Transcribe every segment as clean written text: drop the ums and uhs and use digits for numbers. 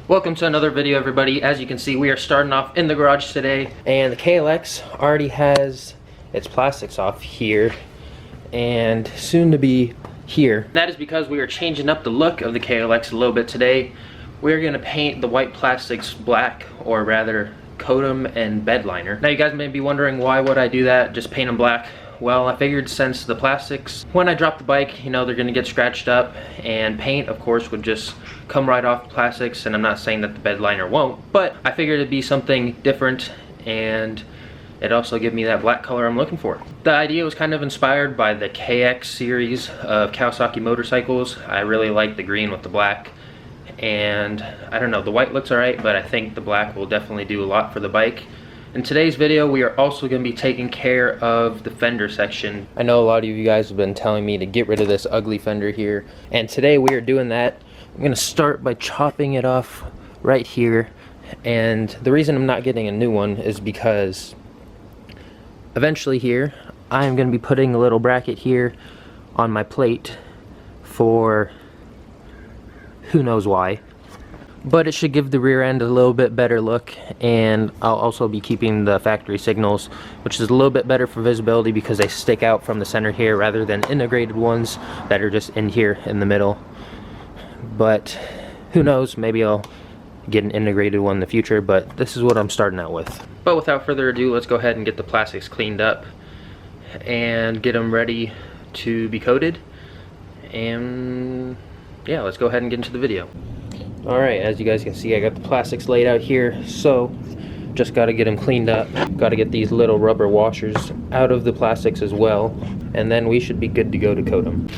Welcome to another video, everybody. As you can see, we are starting off in the garage today, and the KLX already has its plastics off here and soon to be here. That is because we are changing up the look of the KLX a little bit today. We're going to paint the white plastics black, or rather coat them in bed liner. Now you guys may be wondering, why would I do that, just paint them black? Well, I figured since the plastics, when I drop the bike, you know, they're gonna get scratched up, and paint, of course, would just come right off the plastics, and I'm not saying that the bed liner won't, but I figured it'd be something different, and it also give me that black color I'm looking for. The idea was kind of inspired by the KX series of Kawasaki motorcycles. I really like the green with the black, and I don't know, the white looks alright, but I think the black will definitely do a lot for the bike. In today's video, we are also going to be taking care of the fender section. I know a lot of you guys have been telling me to get rid of this ugly fender here, and today we are doing that. I'm going to start by chopping it off right here, and the reason I'm not getting a new one is because eventually here, I'm going to be putting a little bracket here on my plate for who knows why. But it should give the rear end a little bit better look, and I'll also be keeping the factory signals, which is a little bit better for visibility because they stick out from the center here rather than integrated ones that are just in here in the middle. But who knows, maybe I'll get an integrated one in the future, but this is what I'm starting out with. But without further ado, let's go ahead and get the plastics cleaned up and get them ready to be coated. And yeah, let's go ahead and get into the video. Alright, as you guys can see, I got the plastics laid out here, so just got to get them cleaned up. Got to get these little rubber washers out of the plastics as well, and then we should be good to go to coat them.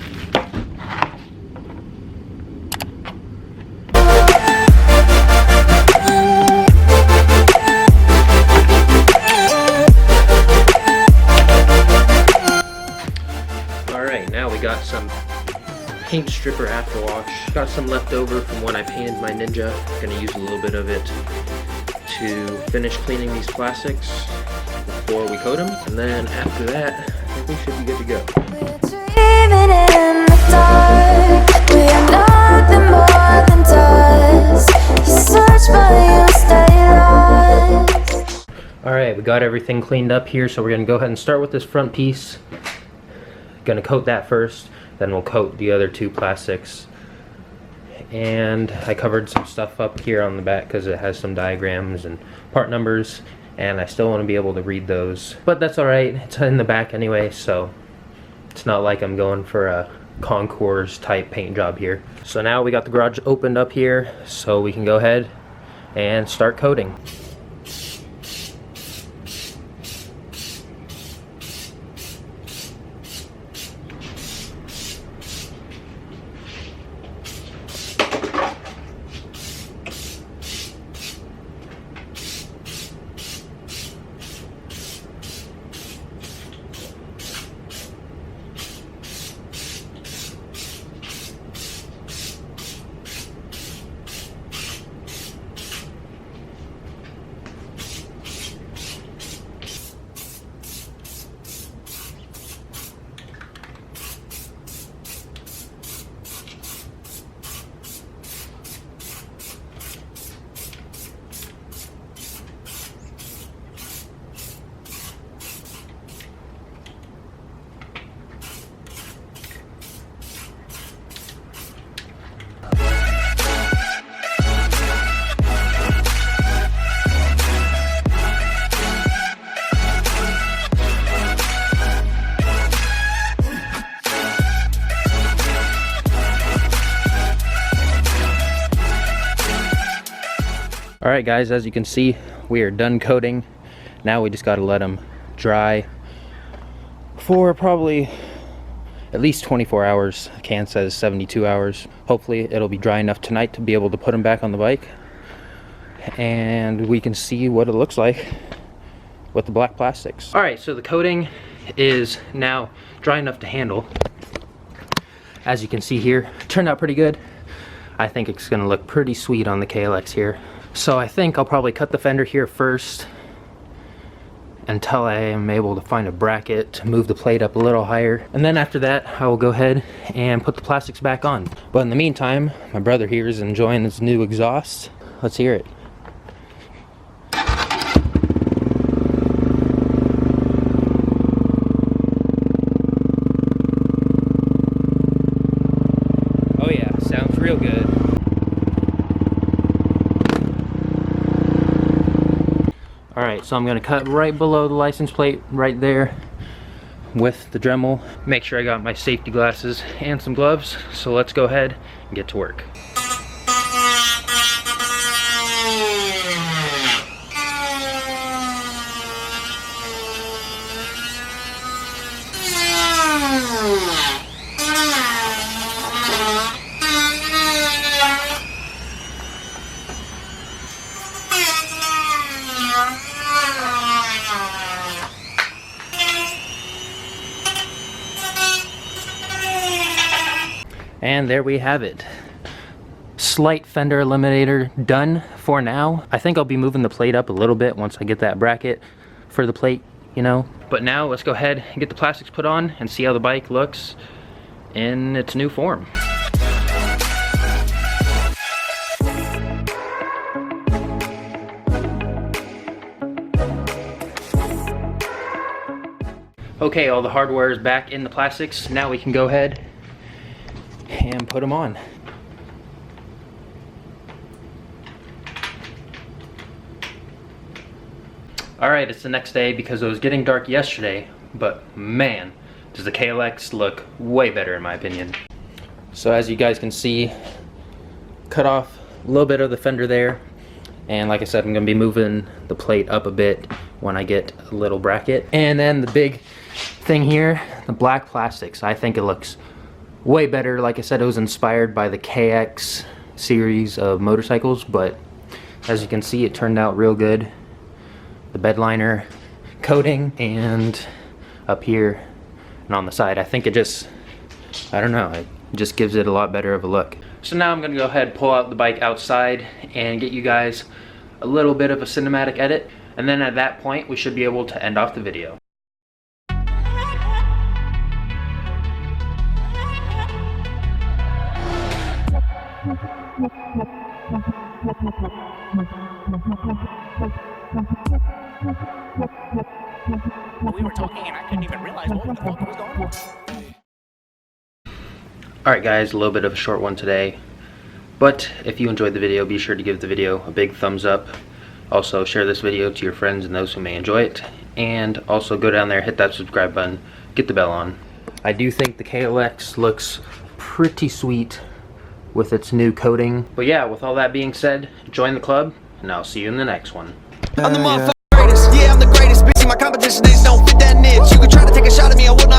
Alright, now we got some paint stripper after wash. Got some left over from when I painted my Ninja. Gonna use a little bit of it to finish cleaning these plastics before we coat them, and then after that, I think we should be good to go. Dreaming in the dark, we are nothing more than dust. You search but you stay lost. Alright, we got everything cleaned up here, so we're gonna go ahead and start with this front piece. Gonna coat that first, then we'll coat the other two plastics. And I covered some stuff up here on the back because it has some diagrams and part numbers, and I still want to be able to read those, but that's alright, it's in the back anyway, so it's not like I'm going for a concours type paint job here. So now we got the garage opened up here, so we can go ahead and start coating. Alright guys, as you can see, we are done coating. Now we just got to let them dry for probably at least 24 hours. The can says 72 hours. Hopefully it'll be dry enough tonight to be able to put them back on the bike, and we can see what it looks like with the black plastics. Alright, so the coating is now dry enough to handle. As you can see here, turned out pretty good. I think it's going to look pretty sweet on the KLX here. So I think I'll probably cut the fender here first until I am able to find a bracket to move the plate up a little higher, and then after that I will go ahead and put the plastics back on. But in the meantime, my brother here is enjoying his new exhaust. let's hear it. Oh yeah, sounds real good. Alright, so I'm going to cut right below the license plate right there with the Dremel. Make sure I got my safety glasses and some gloves. So let's go ahead and get to work. And there we have it. Slight fender eliminator done for now. I think I'll be moving the plate up a little bit once I get that bracket for the plate, you know. But now let's go ahead and get the plastics put on and see how the bike looks in its new form. Okay, all the hardware is back in the plastics. Now we can go ahead and put them on. Alright, it's the next day because it was getting dark yesterday, but man, does the KLX look way better in my opinion. So as you guys can see, cut off a little bit of the fender there, and like I said, I'm going to be moving the plate up a bit when I get a little bracket. And then the big thing here, the black plastics. I think it looks way better. Like I said, it was inspired by the KX series of motorcycles, but as you can see, it turned out real good. The bed liner coating and up here and on the side, I think it just, I don't know, it just gives it a lot better of a look. So now I'm gonna go ahead and pull out the bike outside and get you guys a little bit of a cinematic edit, and then at that point we should be able to end off the video. We were talking and I couldn't even realize what the fuck was going on. Alright guys, a little bit of a short one today, but if you enjoyed the video, be sure to give the video a big thumbs up. Also share this video to your friends and those who may enjoy it, and also go down there, hit that subscribe button, get the bell on. I do think the KLX looks pretty sweet with its new coating. But yeah, with all that being said, join the club, and I'll see you in the next one. I'm the motherfucking greatest, yeah, I'm the greatest, bitch. My competition, they don't fit that niche. You can try to take a shot at me, I wouldn't.